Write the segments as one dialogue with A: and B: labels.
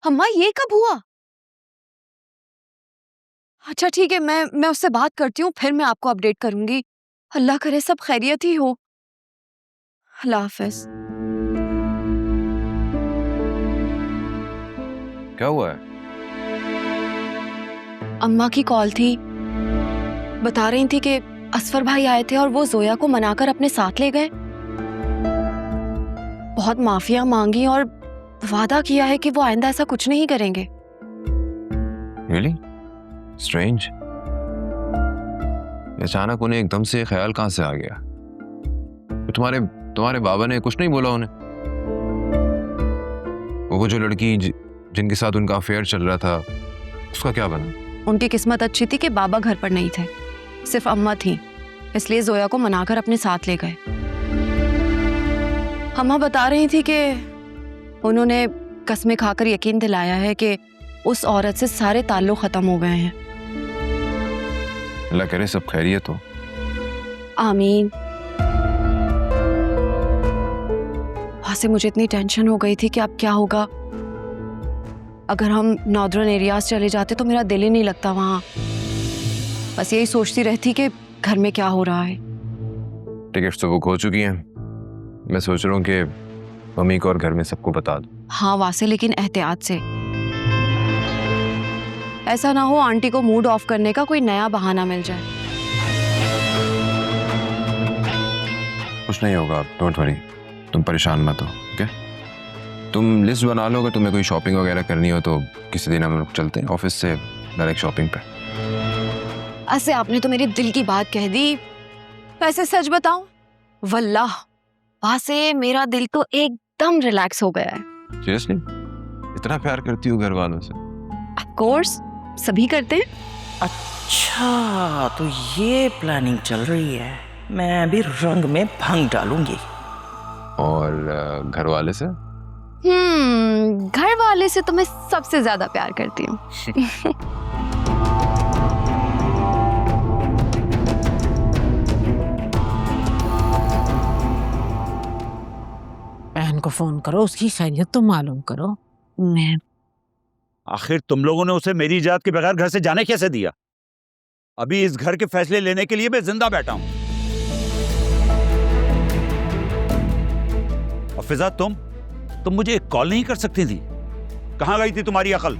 A: अम्मा ये कब हुआ? अच्छा ठीक है, मैं उससे बात करती हूँ, फिर मैं आपको अपडेट करूंगी। अल्लाह करे सब खैरियत ही हो। अल्लाह हाफिज।
B: क्या हुआ है?
A: अम्मा की कॉल थी, बता रही थी कि असफर भाई आए थे और वो जोया को मनाकर अपने साथ ले गए। बहुत माफिया मांगी और वादा किया है कि वो आइंदा ऐसा कुछ नहीं करेंगे।
B: Really? Strange. अचानक उन्हें एकदम से ख्याल कहाँ से आ गया? तो तुम्हारे बाबा ने कुछ नहीं बोला उन्हें? वो जो लड़की जिनके साथ उनका अफेयर चल रहा था, उसका क्या बना?
A: उनकी किस्मत अच्छी थी कि बाबा घर पर नहीं थे, सिर्फ अम्मा थी, इसलिए जोया को मनाकर अपने साथ ले गए। अम्मा बता रही थी कि उन्होंने कसमें खाकर यकीन दिलाया है कि उस औरत से सारे ताल्लुक खत्म हो गए हैं।
B: अल्लाह करे सब खैरियत हो।
A: आमीन। वहां से मुझे इतनी टेंशन हो गई थी कि अब क्या होगा। अगर हम नॉर्दर्न एरियाज चले जाते तो मेरा दिल ही नहीं लगता वहां। बस यही सोचती रहती कि घर में क्या हो रहा है।
B: टिकट्स तो बुक हो चुकी हैं। मैं सोच रहा हूँ कि मम्मी को और घर में सबको बता दूं।
A: हाँ वासे, लेकिन एहतियात से। ऐसा ना हो आंटी को मूड ऑफ करने का कोई नया बहाना मिल जाए।
B: कुछ नहीं होगा, डोंट वरी, तुम परेशान मत हो। ओके, तुम लिस्ट बना लो। अगर तुम्हें कोई शॉपिंग वगैरह करनी हो तो किसी दिन हम लोग चलते हैं ऑफिस से डायरेक्ट शॉपिंग पे।
A: ऐसे आपने तो मेरे दिल की बात कह दी। वैसे सच बताऊं, वल्लाह वहां से मेरा दिल तो एकदम रिलैक्स हो गया है।
B: सीरियसली? इतना प्यार करती हो घर वालों से?
A: ऑफ कोर्स, सभी करते हैं।
C: अच्छा, तो ये प्लानिंग चल रही है। मैं भी रंग में भंग डालूंगी।
B: और घर वाले से?
A: घर वाले से तो मैं सबसे ज्यादा प्यार करती हूँ।
D: बहन को फोन करो, उसकी खैरियत तो मालूम करो। मैं
E: आखिर तुम लोगों ने उसे मेरी इजाजत के बगैर घर से जाने कैसे दिया? अभी इस घर के फैसले लेने के लिए मैं जिंदा बैठा हूं। और फिजा, तुम मुझे एक कॉल नहीं कर सकती थी? कहां गई थी तुम्हारी अकल?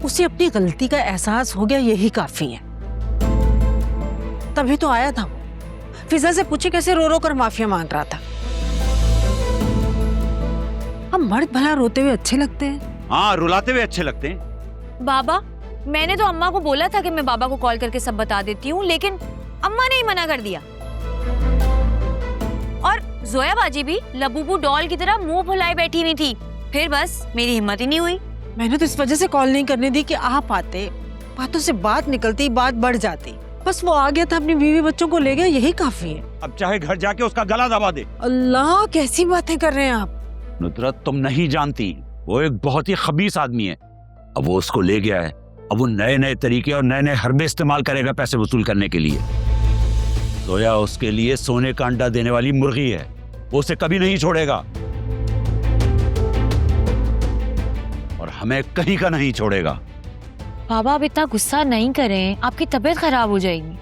D: उसे अपनी गलती का एहसास हो गया, यही काफी है। तभी तो आया था वो। फिजा से पूछे कैसे रो रो कर माफिया मांग रहा था। हम मर्द भला रोते हुए अच्छे लगते हैं?
E: हाँ, रुलाते हुए अच्छे लगते हैं।
F: बाबा, मैंने तो अम्मा को बोला था कि मैं बाबा को कॉल करके सब बता देती हूँ, लेकिन अम्मा ने ही मना कर दिया। और जोया बाजी भी लबूबू डॉल की तरह मुंह फुलाए बैठी हुई थी। फिर बस मेरी हिम्मत ही नहीं हुई।
D: मैंने तो इस वजह से कॉल नहीं करने दी कि आप आते, बातों से बात निकलती, बात बढ़ जाती। बस वो आ गया था, अपनी बीवी बच्चों को ले गया, यही काफी है।
E: अब चाहे घर जाके उसका गला दबा दे।
D: अल्लाह, कैसी बातें कर रहे हैं आप।
E: नुसरत, तुम नहीं जानती, वो एक बहुत ही खबीस आदमी है। अब वो उसको ले गया है। अब वो नए नए तरीके और नए नए हरबे इस्तेमाल करेगा पैसे वसूल करने के लिए। जोया उसके लिए सोने का अंडा देने वाली मुर्गी है। वो उसे कभी नहीं छोड़ेगा और हमें कहीं का नहीं छोड़ेगा।
F: बाबा, अब इतना गुस्सा नहीं करें, आपकी तबीयत खराब हो जाएगी।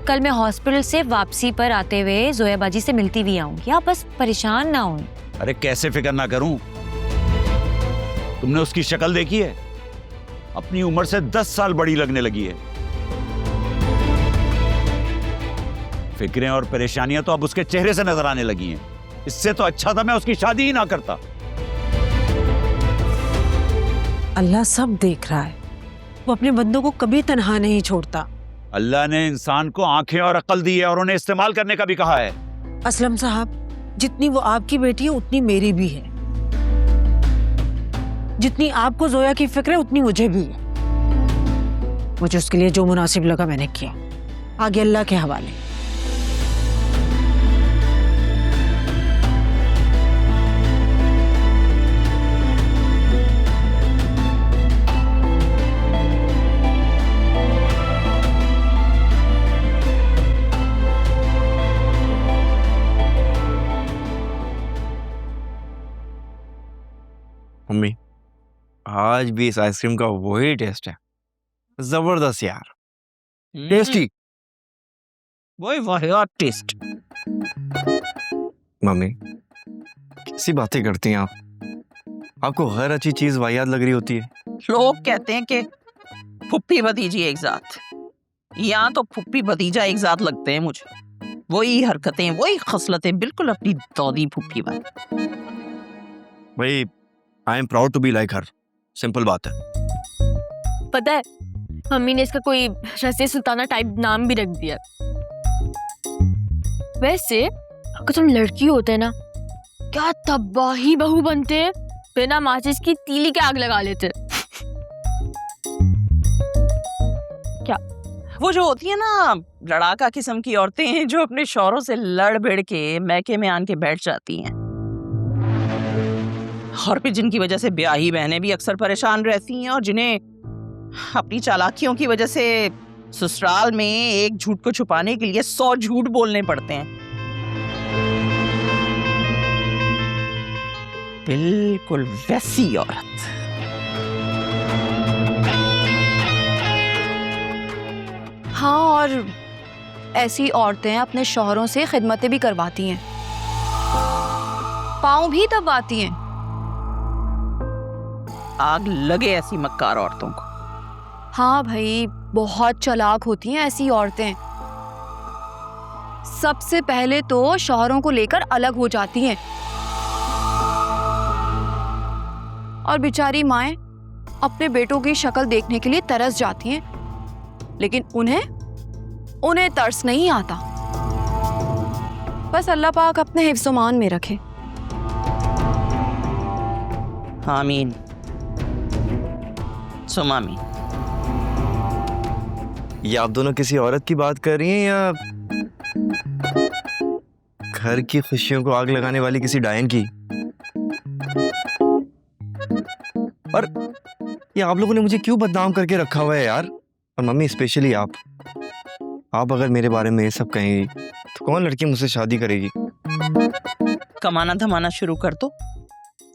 F: कल मैं हॉस्पिटल से वापसी पर आते हुए जोया बाजी से मिलती भी आऊंगी। आप बस परेशान ना हों।
E: अरे कैसे फिक्र ना करूं? तुमने उसकी शक्ल देखी है? अपनी उम्र से 10 साल बड़ी लगने लगी है। फिक्रें और परेशानियां तो अब उसके चेहरे से नजर आने लगी हैं। इससे तो अच्छा था मैं उसकी शादी ही ना करता।
D: अल्लाह सब देख रहा है, वो अपने बंदों को कभी तन्हा नहीं छोड़ता।
E: अल्लाह ने इंसान को आंखें और अक्ल दी है और उन्हें इस्तेमाल करने का भी कहा है।
D: असलम साहब, जितनी वो आपकी बेटी है उतनी मेरी भी है। जितनी आपको जोया की फिक्र है उतनी मुझे भी है। मुझे उसके लिए जो मुनासिब लगा मैंने किया, आगे अल्लाह के हवाले।
G: मम्मी, आज भी इस आइसक्रीम का वही टेस्ट है, जबरदस्त यार, टेस्टी।
C: वही वाहियात टेस्ट।
G: मम्मी, कैसी बातें करती हैं आप? आपको हर अच्छी चीज वाहियात लग रही होती है।
C: लोग कहते हैं कि फुप्पी भतीजी एक साथ, यहाँ तो फुप्पी भतीजा एक साथ लगते हैं मुझे। वही हरकतें, वही खसलतें, बिल्कुल अपनी दादी फुप्पी वाली।
G: भाई, I am proud to be like her, simple बात है।
F: पता है मम्मी ने इसका कोई रज़िया सुल्ताना टाइप नाम भी रख दिया। वैसे अगर तुम लड़की होते ना, क्या तबाही बहू बनते, बिना माचिस की तीली के आग लगा लेते।
C: वो जो होती है ना लड़ाका किस्म की औरतें, जो अपने शौहरों से लड़ भिड़ के मैके में आन के बैठ जाती हैं, और फिर जिनकी वजह से ब्याही बहनें भी अक्सर परेशान रहती हैं, और जिन्हें अपनी चालाकियों की वजह से ससुराल में एक झूठ को छुपाने के लिए 100 झूठ बोलने पड़ते हैं। बिल्कुल वैसी औरत।
A: हाँ, और ऐसी औरतें अपने शौहरों से खिदमतें भी करवाती हैं, पाँव भी दबाती हैं।
C: आग लगे ऐसी मक्कार औरतों को।
A: हाँ भाई, बहुत चालाक होती हैं ऐसी औरतें। सबसे पहले तो शौहरों को लेकर अलग हो जाती हैं, और बेचारी माएं अपने बेटों की शक्ल देखने के लिए तरस जाती हैं, लेकिन उन्हें तरस नहीं आता। बस अल्लाह पाक अपने हिफ्ज़-ओ-मान में रखे।
C: आमीन सुम आमीन।
G: ये आप दोनों किसी औरत की बात कर रही हैं या घर की खुशियों को आग लगाने वाली किसी डायन की? और ये आप लोगों ने मुझे क्यों बदनाम करके रखा हुआ है यार? और मम्मी, स्पेशली आप अगर मेरे बारे में ये सब कहेंगी तो कौन लड़की मुझसे शादी करेगी?
C: कमाना धमाना शुरू कर दो,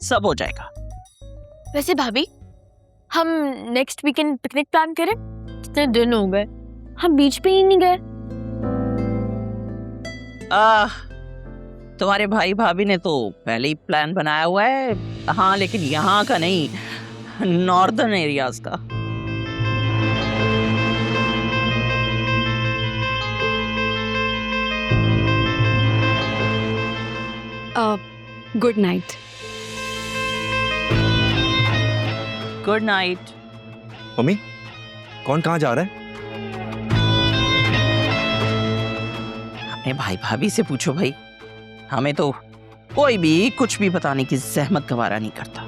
C: सब हो जाएगा।
F: वैसे भाभी, हम नेक्स्ट वीकेंड पिकनिक प्लान करें? कितने दिन हो गए हम बीच पे ही नहीं गए।
C: तुम्हारे भाई भाभी ने तो पहले ही प्लान बनाया हुआ है। हाँ, लेकिन यहाँ का नहीं, नॉर्दर्न एरियाज का।
A: Good night.
C: Good night.
G: Mummy, कौन कहाँ जा रहा है?
C: अपने भाई भाभी से पूछो भाई, हमें तो कोई भी कुछ भी बताने की जहमत गवारा नहीं करता।